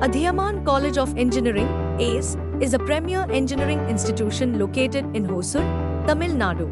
Adhiyaman College of Engineering, ACE, is a premier engineering institution located in Hosur, Tamil Nadu.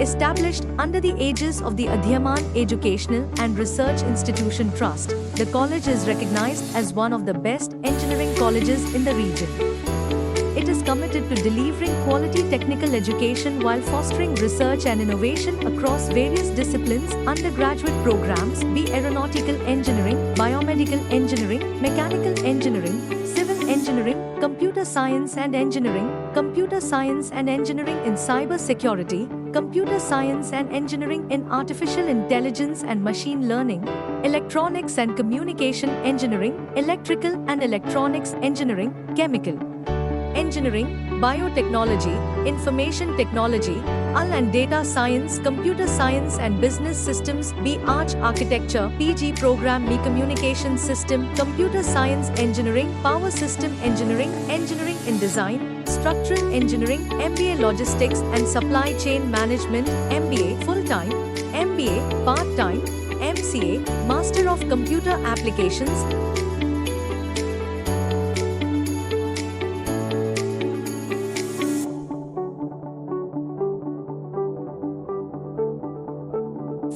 Established under the aegis of the Adhiyaman Educational and Research Institution Trust, the college is recognized as one of the best engineering colleges in the region. It is committed to delivering quality technical education while fostering research and innovation across various disciplines. Undergraduate programs be aeronautical engineering, biomedical engineering, mechanical engineering, civil engineering, computer science and engineering in cyber security, computer science and engineering in artificial intelligence and machine learning, electronics and communication engineering, electrical and electronics engineering, chemical engineering, biotechnology, information technology, AL and data science, computer science and business systems be arch architecture, PG program me communication system, computer science engineering, power system engineering, engineering in design, structural engineering, MBA logistics and supply chain management, MBA full-time, MBA part-time, MCA, Master of Computer Applications.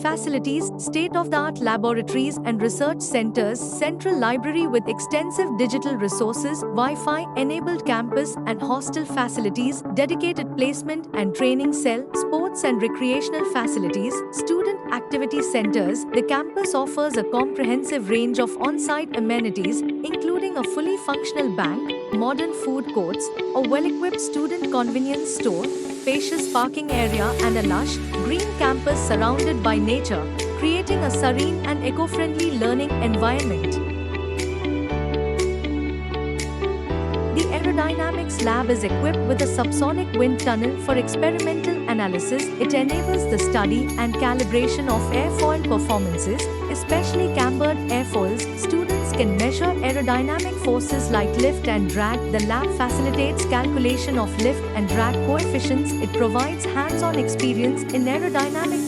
Facilities, state-of-the-art laboratories and research centers, central library with extensive digital resources, Wi-Fi enabled campus and hostel facilities, dedicated placement and training cell, sports and recreational facilities, student activity centers. The campus offers a comprehensive range of on-site amenities, including a fully functional bank, modern food courts, a well-equipped student convenience store, spacious parking area and a lush, green campus surrounded by nature, creating a serene and eco-friendly learning environment. The Aerodynamics Lab is equipped with a subsonic wind tunnel for experimental analysis. It enables the study and calibration of airfoil performances, especially cambered airfoils. Students can measure aerodynamic forces like lift and drag. The lab facilitates calculation of lift and drag coefficients. It provides hands-on experience in aerodynamics.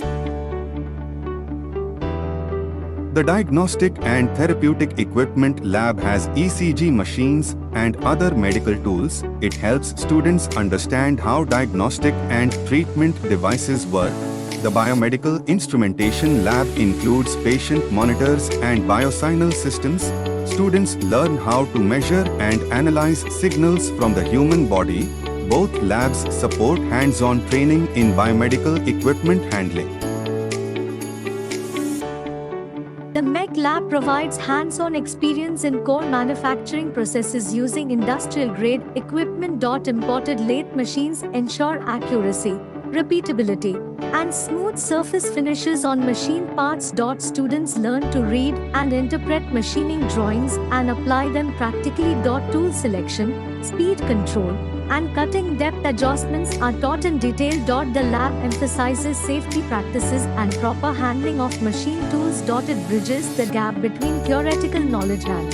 The Diagnostic and Therapeutic Equipment Lab has ECG machines and other medical tools. It helps students understand how diagnostic and treatment devices work. The Biomedical Instrumentation Lab includes patient monitors and biosignal systems. Students learn how to measure and analyze signals from the human body. Both labs support hands-on training in biomedical equipment handling. The MEC Lab provides hands-on experience in core manufacturing processes using industrial-grade equipment. Imported lathe machines ensure accuracy, repeatability, and smooth surface finishes on machine parts. Students learn to read and interpret machining drawings and apply them practically. Tool selection, speed control, and cutting depth adjustments are taught in detail. The lab emphasizes safety practices and proper handling of machine tools. It bridges the gap between theoretical knowledge and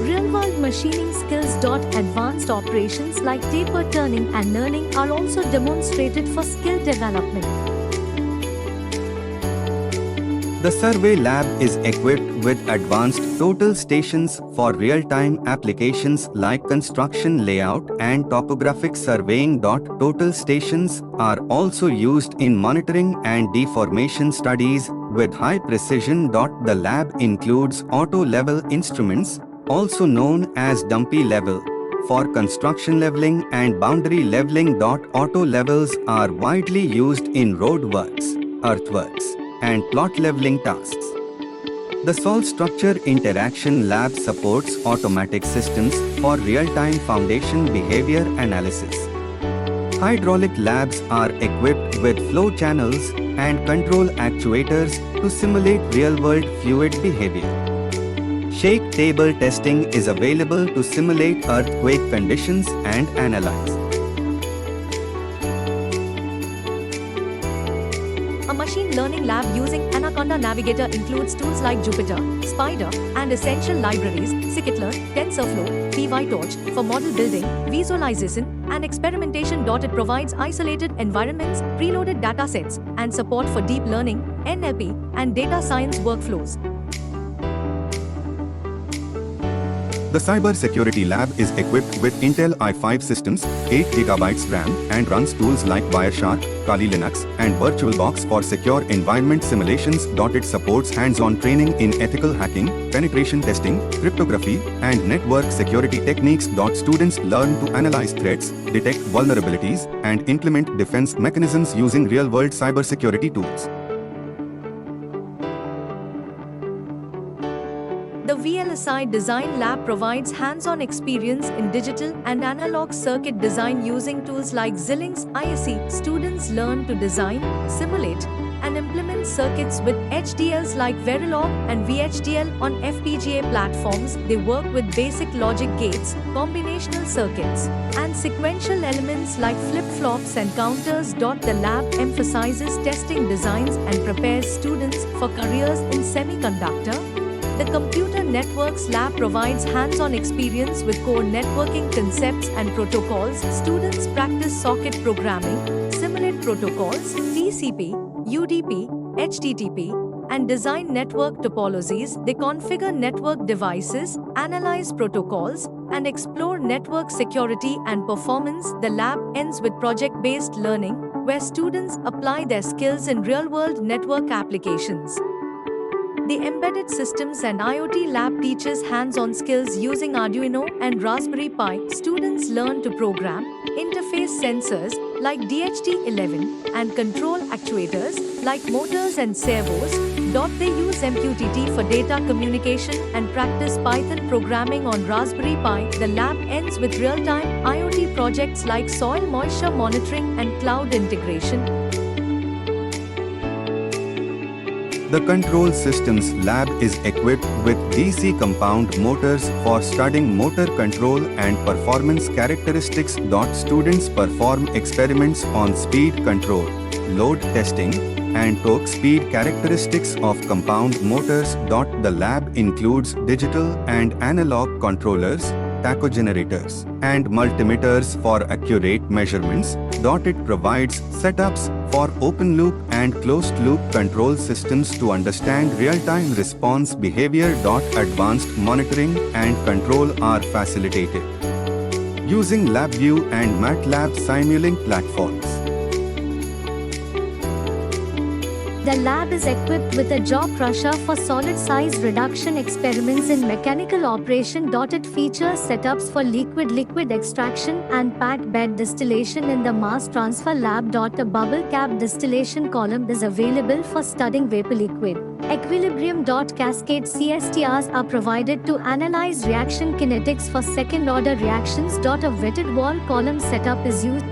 real-world machining skills. Advanced operations like taper turning and knurling are also demonstrated for skill development. The Survey Lab is equipped with advanced total stations for real-time applications like construction layout and topographic surveying. Total stations are also used in monitoring and deformation studies with high precision. The lab includes auto-level instruments, also known as dumpy level, for construction leveling and boundary leveling. Auto levels are widely used in roadworks, earthworks, and plot leveling tasks. The Solve Structure Interaction Lab supports automatic systems for real-time foundation behavior analysis. Hydraulic labs are equipped with flow channels and control actuators to simulate real-world fluid behavior. Shake table testing is available to simulate earthquake conditions and analyze. A machine learning lab using Anaconda Navigator includes tools like Jupyter, Spider, and essential libraries, Scikit-learn, TensorFlow, PyTorch, for model building, visualization, and experimentation. It provides isolated environments, preloaded datasets, and support for deep learning, NLP, and data science workflows. The Cyber Security Lab is equipped with Intel i5 systems, 8GB RAM, and runs tools like Wireshark, Kali Linux, and VirtualBox for secure environment simulations. It supports hands-on training in ethical hacking, penetration testing, cryptography, and network security techniques. Students learn to analyze threats, detect vulnerabilities, and implement defense mechanisms using real-world cybersecurity tools. The VLSI Design Lab provides hands-on experience in digital and analog circuit design using tools like Xilinx ISE. Students learn to design, simulate, and implement circuits with HDLs like Verilog and VHDL on FPGA platforms. They work with basic logic gates, combinational circuits, and sequential elements like flip-flops and counters. The lab emphasizes testing designs and prepares students for careers in semiconductor. The Computer Networks Lab provides hands-on experience with core networking concepts and protocols. Students practice socket programming, simulate protocols, TCP, UDP, HTTP, and design network topologies. They configure network devices, analyze protocols, and explore network security and performance. The lab ends with project-based learning, where students apply their skills in real-world network applications. The Embedded Systems and IoT Lab teaches hands-on skills using Arduino and Raspberry Pi. Students learn to program, interface sensors like DHT11 and control actuators like motors and servos. They use MQTT for data communication and practice Python programming on Raspberry Pi. The lab ends with real-time IoT projects like soil moisture monitoring and cloud integration. The Control Systems Lab is equipped with DC compound motors for studying motor control and performance characteristics. Students perform experiments on speed control, load testing, and torque speed characteristics of compound motors. The lab includes digital and analog controllers, tachogenerators, and multimeters for accurate measurements. It provides setups for open-loop and closed-loop control systems to understand real-time response behavior. Advanced monitoring and control are facilitated using LabVIEW and MATLAB Simulink platforms. The lab is equipped with a jaw crusher for solid size reduction experiments in mechanical operation. It features setups for liquid-liquid extraction and packed bed distillation in the mass transfer lab. A bubble cap distillation column is available for studying vapor liquid equilibrium. Cascade CSTRs are provided to analyze reaction kinetics for second-order reactions. A wetted wall column setup is used.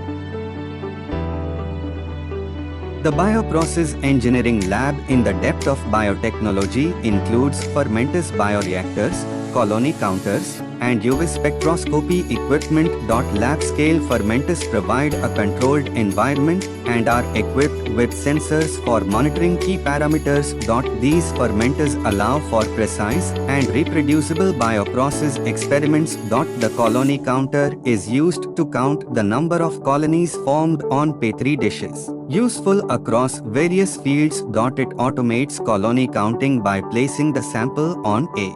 The Bioprocess Engineering Lab in the depth of biotechnology includes fermentous bioreactors, colony counters, and UV spectroscopy equipment. Lab-scale fermenters provide a controlled environment and are equipped with sensors for monitoring key parameters. These fermenters allow for precise and reproducible bioprocess experiments. The colony counter is used to count the number of colonies formed on Petri dishes. Useful across various fields. It automates colony counting by placing the sample on a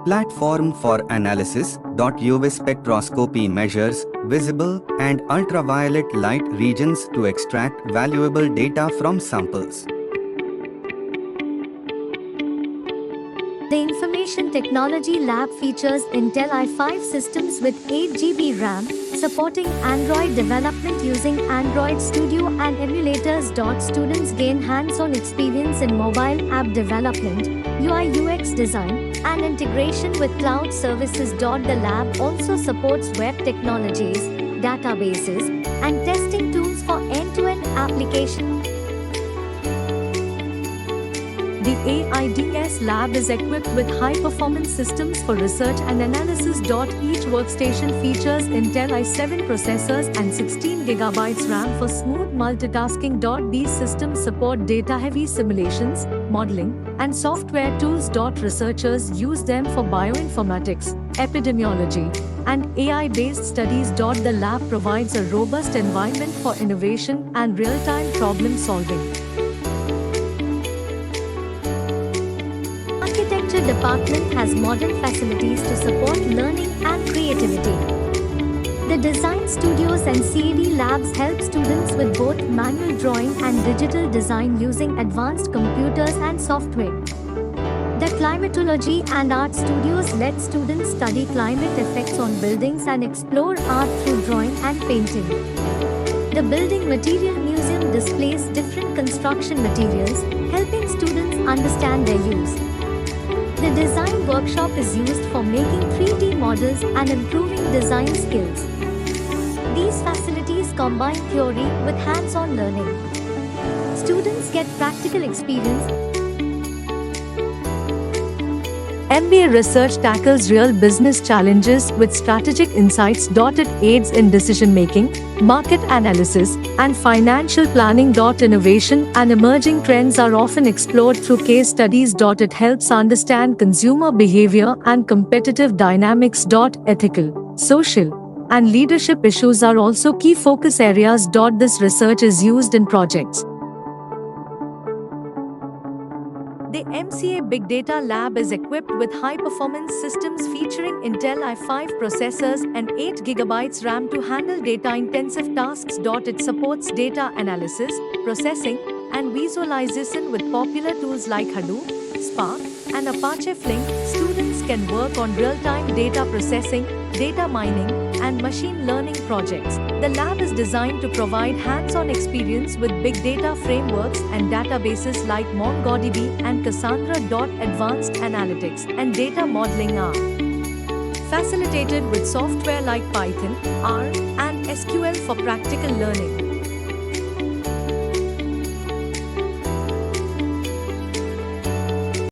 platform for analysis. UV spectroscopy measures visible and ultraviolet light regions to extract valuable data from samples. The Information Technology Lab features Intel i5 systems with 8GB RAM, supporting Android development using Android Studio and emulators. Students gain hands-on experience in mobile app development, UI/UX design, and integration with cloud services. The lab also supports web technologies, databases, and testing tools for end-to-end application. The AIDS Lab is equipped with high-performance systems for research and analysis. Each workstation features Intel i7 processors and 16GB RAM for smooth multitasking. These systems support data-heavy simulations, modeling, and software tools. Researchers use them for bioinformatics, epidemiology, and AI-based studies. The lab provides a robust environment for innovation and real-time problem solving. department has modern facilities to support learning and creativity. The design studios and CAD labs help students with both manual drawing and digital design using advanced computers and software. The climatology and art studios let students study climate effects on buildings and explore art through drawing and painting. The Building Material Museum displays different construction materials, helping students understand their use. The design workshop is used for making 3D models and improving design skills. These facilities combine theory with hands-on learning. Students get practical experience. MBA Research tackles real business challenges with strategic insights. It aids in decision making, market analysis, and financial planning. Innovation and emerging trends are often explored through case studies. It helps understand consumer behavior and competitive dynamics. Ethical, social, and leadership issues are also key focus areas. This research is used in projects. The MCA Big Data Lab is equipped with high-performance systems featuring Intel i5 processors and 8 GB RAM to handle data-intensive tasks. It supports data analysis, processing, and visualization with popular tools like Hadoop, Spark, and Apache Flink. Students can work on real-time data processing, data mining, and machine learning projects. The lab is designed to provide hands-on experience with big data frameworks and databases like MongoDB and Cassandra. Advanced analytics and data modeling are facilitated with software like Python, R, and SQL for practical learning.